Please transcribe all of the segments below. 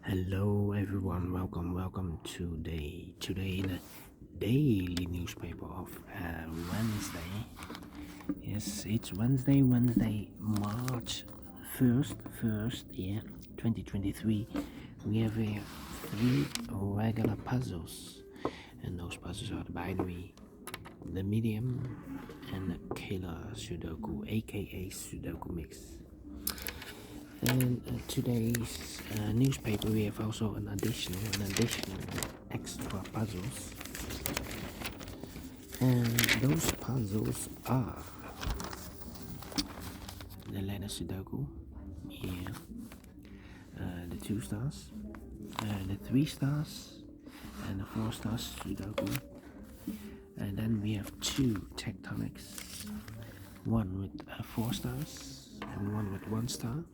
Hello everyone, welcome today the daily newspaper of Wednesday. Yes, it's Wednesday, March 1st, 2023. We have here 3 regular puzzles, and those puzzles are the binary, the medium, and the killer Sudoku, aka Sudoku mix. And today's newspaper, we have also an additional extra puzzles, and those puzzles are the letter Sudoku, the 2 stars, the 3 stars, and the 4 stars Sudoku. And then we have 2 tectonics, one with 4 stars and one with 1 star.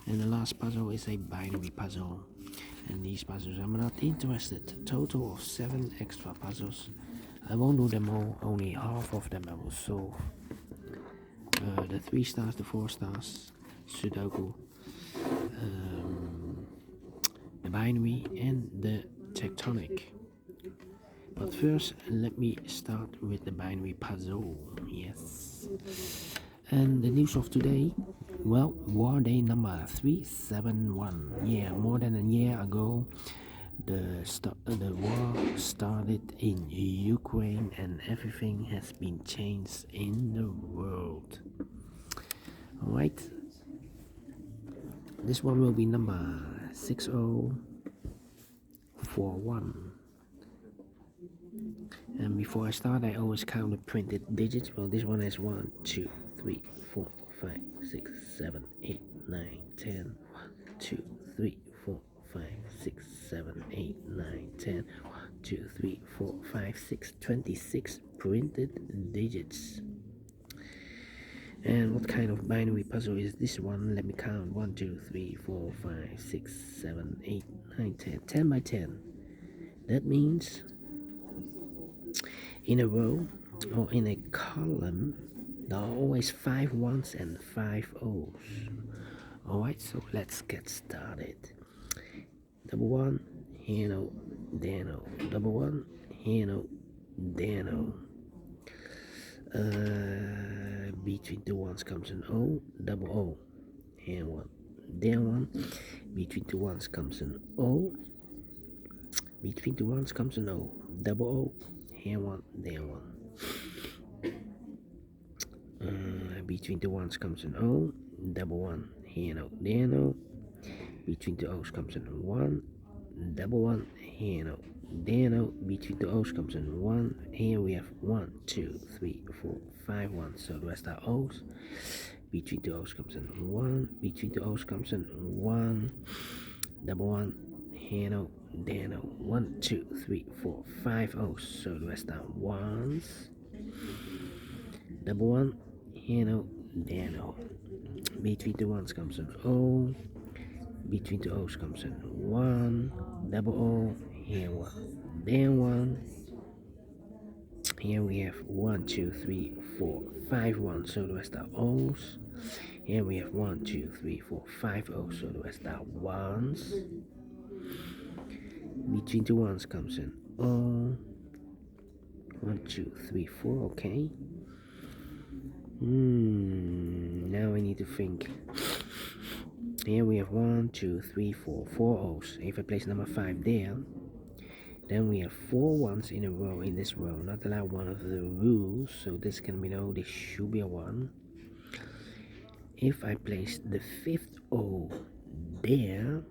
And the last puzzle is a binary puzzle, and these puzzles I'm not interested. Total of 7 extra puzzles. I won't do them all, only half of them I will solve. The 3 stars, the 4 stars, Sudoku, the binary, and the tectonic. But first, let me start with the binary puzzle. Yes. And the news of today, well, war day number 371. Yeah, more than a year ago, the war started in Ukraine, and everything has been changed in the world. Alright, this one will be number 6041. And before I start, I always count the printed digits. Well, this one has 1, 2, 3, 4, 5, 6, 7, 8, 9, 10. 1, 2, 3, 4, 5, 6, 7, 8, 9, 10. 1, 2, 3, 4, 5, 6, 26 printed digits. And what kind of binary puzzle is this one? Let me count. 1, 2, 3, 4, 5, 6, 7, 8, 9, 10. 10 by 10. That means in a row or in a column, there are always 5 ones and 5 O's. Alright, so let's get started. Double 1, here no, there no. Double 1, here no, there no. Between 2 ones comes an O, double O. Here 1, there 1. Between 2 ones comes an O. Between 2 ones comes an O, double O. Here 1, there 1. Between 2 ones comes an O, double 1. Here no, there no. Between 2 O's comes an 1, double 1. Here no, there no. Between 2 O's comes an 1. Here we have 1, 2, 3, 4, 5 1. So the rest are O's. Between 2 O's comes an 1. Between 2 O's comes an 1, double 1. Here no, there no. 1, 2, 3, 4, 5 O's. So the rest are 1's. Double 1. Here no, there no. Between 2 1's comes an O. Between 2 O's comes an 1. Double O. Here 1, there 1. Here we have 1, 2, 3, 4, 5 1. So the rest are O's. Here we have 1, 2, 3, 4, 5 O's. So the rest are 1's. Between 2 1's comes an O. 1, 2, 3, 4. Okay. Now I need to think. Here we have 1, 2, 3, 4, 4 O's. If I place number 5 there, then we have 4 ones in a row in this row. Not allowed, one of the rules. So this can be no, this should be a 1. If I place the 5th O there,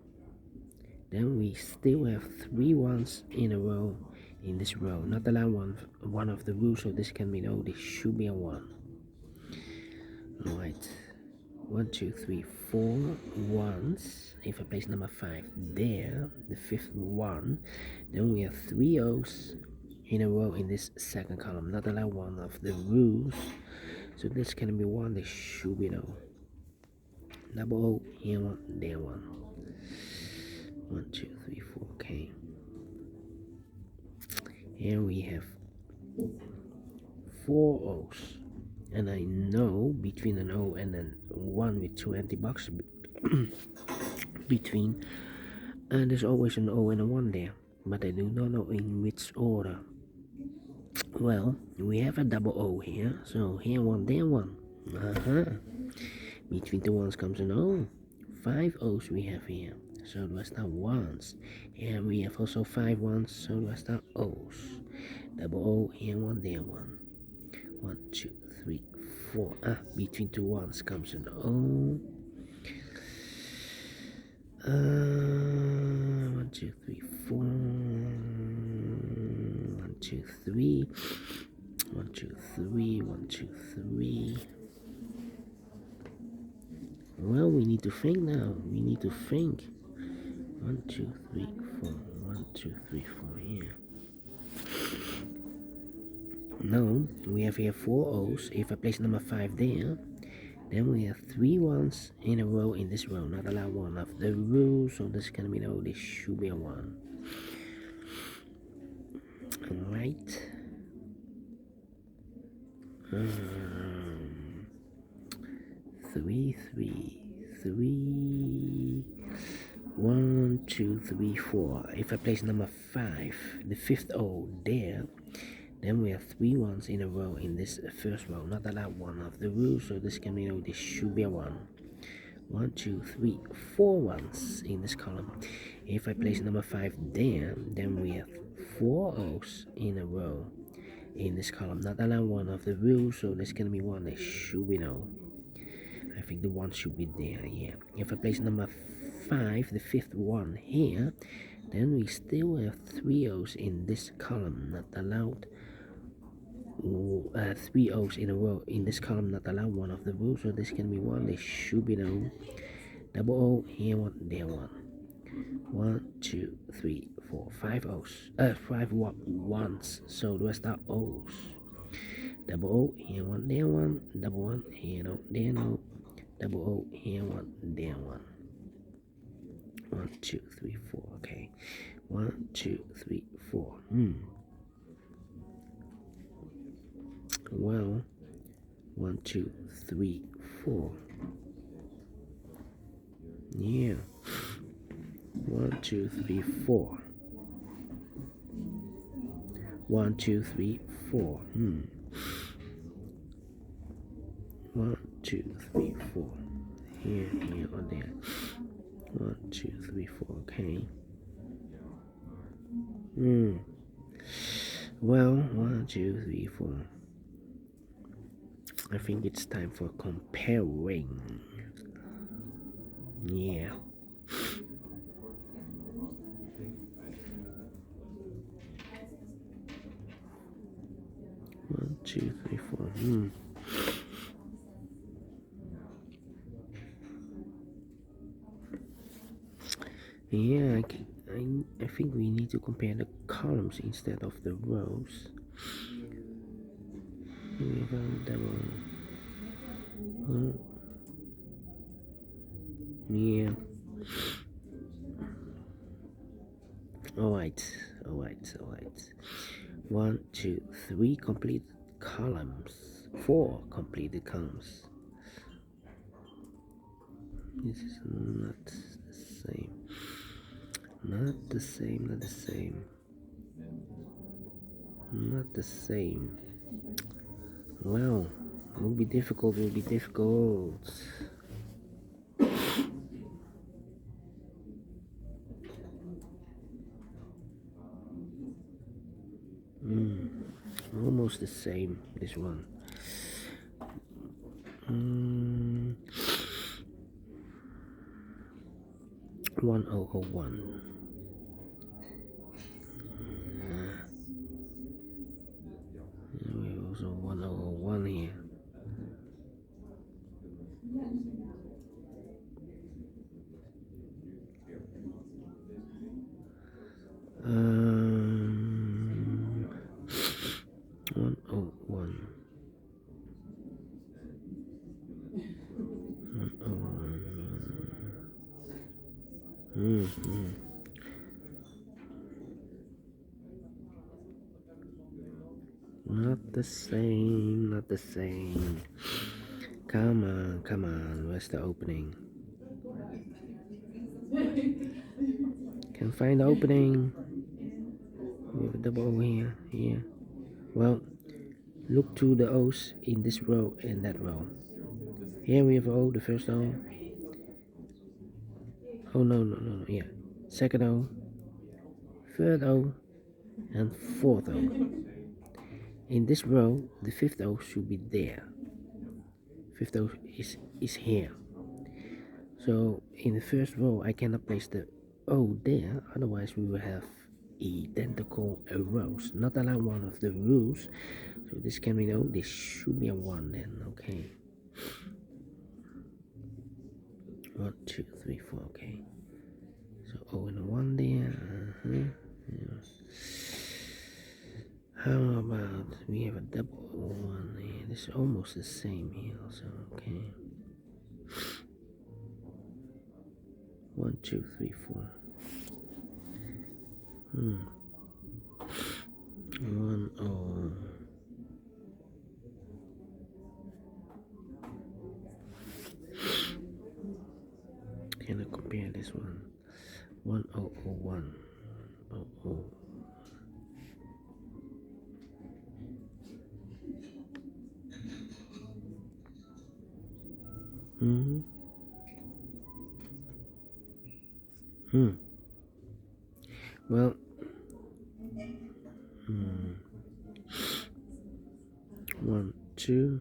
then we still have 3 ones in a row in this row. Not allowed, one of the rules. So this can be no, this should be a 1. Alright, 1, 2, 3, 4 ones. If I place number 5 there, the 5th one, then we have 3 O's in a row in this second column. Not allowed, one of the rules. So this can be 1, this should be no. Double O, here 1, there 1. 1, 2, 3, 4, okay. Here we have 4 O's. And I know between an O and an 1 with 2 empty boxes, between And there's always an O and a 1 there, but I do not know in which order. Well, we have a double O here, so here 1, there 1. Between the ones comes an O. 5 O's we have here, so do I start ones. And we have also 5 ones, so do I start O's. Double O, here 1, there 1. 1, 2, 3, 4. Between two ones comes an O. 1, 2, 3, 4. 1, 2, 3. 1, 2, 3. 1, 2, 3. Well, we need to think now. We need to think. 1, 2, 3, 4. 1, 2, 3, 4 here. No, we have here 4 O's. If I place number 5 there, then we have 3 ones in a row in this row. Not allowed one of the rules, so this is gonna be no. This should be a 1. Alright. 3, 3, 3. 1, 2, 3, 4. If I place number 5, the 5th O there, then we have 3 ones in a row in this first row. Not allowed one of the rules, so this can be no. This should be a 1. 1, 2, 3, 4 ones in this column. If I place number 5 there, then we have 4 O's in a row in this column. Not allowed one of the rules, so this can be 1. This should be no. I think the 1 should be there, yeah. If I place number 5, the 5th one here, then we still have 3 O's in this column. Not allowed 3 O's in a row in this column. Not allowed one of the rules, so this can be 1. This should be no. Double O, here 1, there 1. 1, 2, 3, 4, 5 O's. 5 ones, so do I start O's. Double O, here 1, there 1. Double 1, here no, there no. Double O, here 1, there 1. 1, 2, 3, 4. Okay. 1, 2, 3, 4. Well, 1, 2, 3, 4. Yeah. 1, 2, 3, 4. 1, 2, 3, 4. 1, 2, 3, 4. Here, or there. 1, 2, 3, 4. Okay. Well, 1, 2, 3, 4. I think it's time for comparing. Yeah. 1, 2, 3, 4. Yeah, I think we need to compare the columns instead of the rows. We have a double. Yeah. Alright. 1, 2, 3 complete columns. 4 completed columns. This is not the same. Not the same. Well, will be difficult. Almost the same, this one. 1001. We also 1001 here. Um, 101. 101. Not the same. Come on, where's the opening? find the opening. We have a double O here, here. Well, look to the O's in this row and that row. Here we have O, the first O. Oh no, yeah. Second O, third O, and fourth O. In this row, the fifth O should be there. Fifth O is here. So in the first row, I cannot place the O there, otherwise we will have identical rows. Not allowed one of the rules. So this can be no, this should be a 1 then, okay. 1, 2, 3, 4, okay. So O and a 1 there. Yeah. How about we have a double 1 here? This is almost the same here, so okay. 1, 2, 3, 4. 1 O. Can I compare this one? 1 O O 1 O O. Well, 1, 2,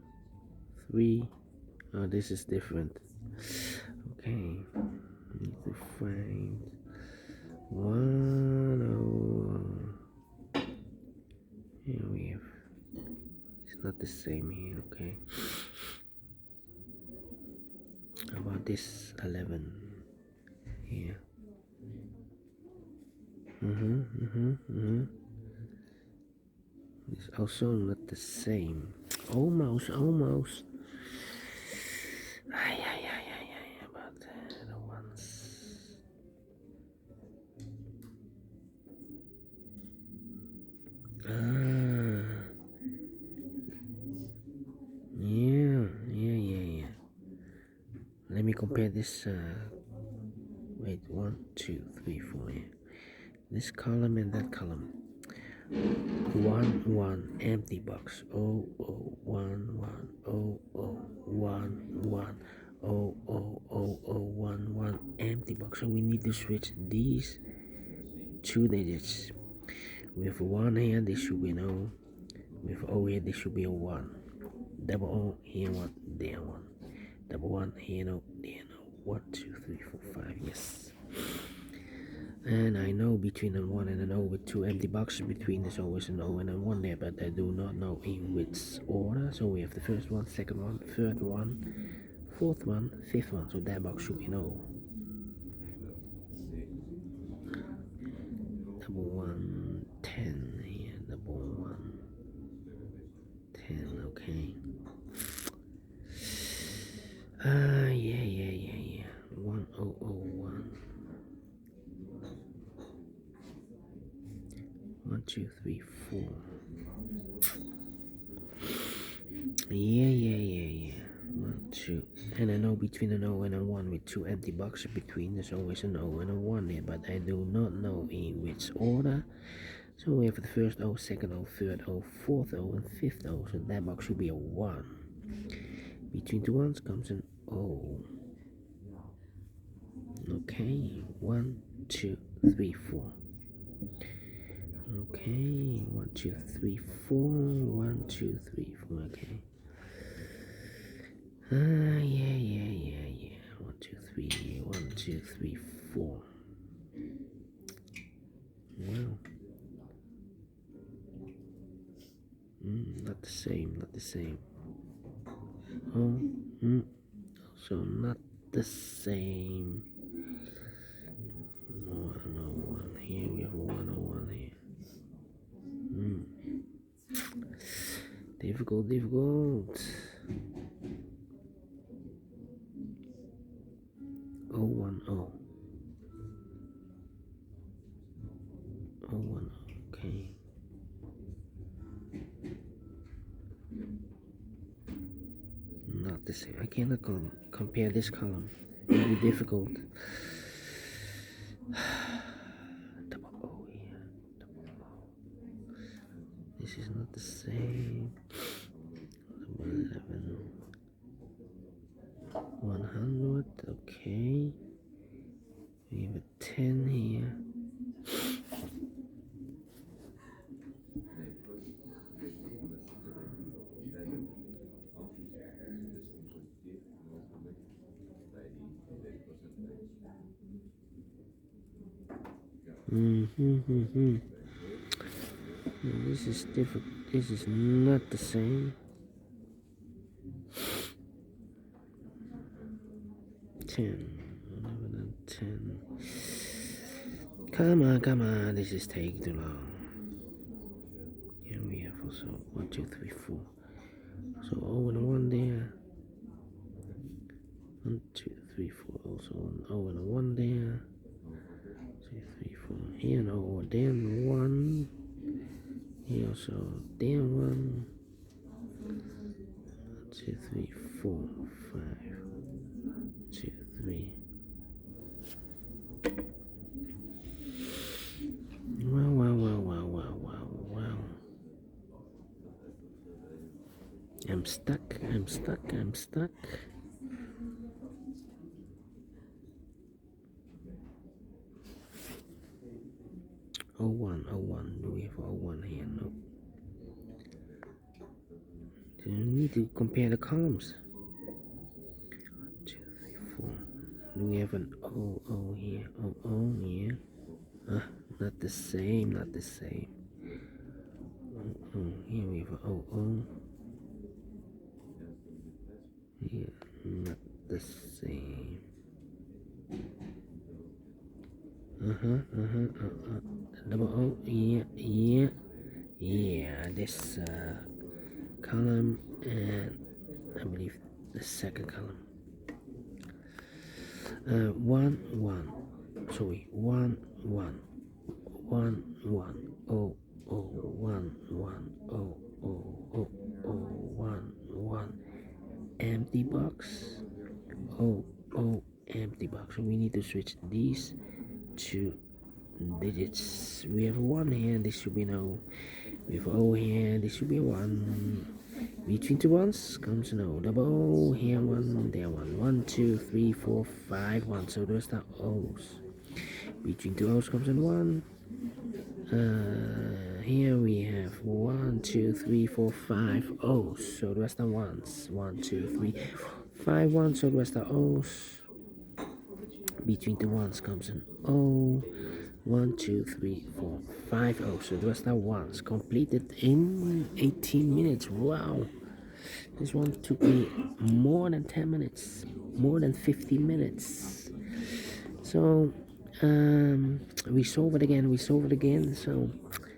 3. Oh, this is different. Okay, need to find 1 O. Here we have. It's not the same here. Okay. How about this 11 here? It's also not the same. Almost. About the ones. Yeah. Let me compare this. Wait, 1, 2, 3, 4. Yeah. This column and that column. 1, 1, empty box. Oh, 1, 1, 1, 1, 1, empty box. So we need to switch these 2 digits. With 1 here, this should be an O. With O here, this should be a 1. Double O, here 1, there 1. Double 1, here no, there no. 1, 2, 3, 4, 5, yes. And I know between a 1 and an O with 2 empty boxes between, there's always an O and a 1 there, but I do not know in which order. So we have the first one, second one, third one, fourth one, fifth one. So that box should be an O. Double 1, 10 here, double 1, 10, okay. Yeah. 1001. 1, 2, 3, 4. Yeah. 1, 2. And I know between an O and a 1 with 2 empty boxes between, there's always an O and a 1 there, but I do not know in which order. So we have the first O, second O, third O, fourth O, and fifth O. So that box should be a 1. Between 2 ones comes an O. Okay, 1, 2, 3, 4. Okay, 1, 2, 3, 4. 1, 2, 3, 4. Okay. Yeah. 1, 2, 3. 1, 2, 3, 4. Wow. Not the same. Oh, also not the same. 101 here. We have a 101 here. Difficult. 010. Okay. Not the same. I cannot compare this column. Very difficult. the same. 11, 100. Okay. We have a 10 here. This is different. This is not the same. 10, 11 and 10. Come on. This is taking too long. Here we have also 1, 2, 3, 4. So 0 and 1 there. 1, 2, 3, 4. Also 0 and 1 there. 2, 3, 4. Here an 0 then 1. Here also then 1. 2, 3, 4, 5. 2, 3. Wow. I'm stuck. 01. Do we have 01 here? No. So you need to compare the columns. 2, 3, 4. Do we have an 00 here? 00 here? Not the same. Here we have a 00. Here, not the same. Double O, yeah. This column, and I believe the second column. 1, 1. Sorry, 1, 1. 1, 1. 0, 0, 1, 1. 0, 0, 1, 1. Empty box. 0, empty box. So we need to switch these two digits. We have a 1 here, this should be no. We have 0 here, this should be 1. Between two ones comes no. Double O, here 1, there 1. 1, 2, 3, 4, 5, 1. So the rest are O's. Between two O's comes in 1. Here we have 1, 2, 3, 4, 5 O's. So the rest are 1s. 1, 2, 3, 5, 1. So the rest are O's. Between the ones comes an O. 1, 2, 3, 4, 5 O. So the rest are ones. Completed in 18 minutes. Wow. This one took me more than 10 minutes. More than 15 minutes. So we solve it again. So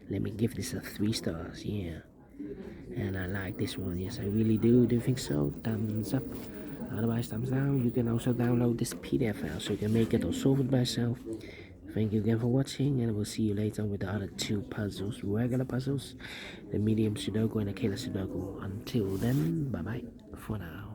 let me give this a 3 stars. Yeah. And I like this one. Yes, I really do. Do you think so? Thumbs up. Otherwise, thumbs down. You can also download this PDF file so you can make it or solve it by yourself. Thank you again for watching, and we'll see you later with the other 2 puzzles, regular puzzles, the medium Sudoku and the killer Sudoku. Until then, bye bye for now.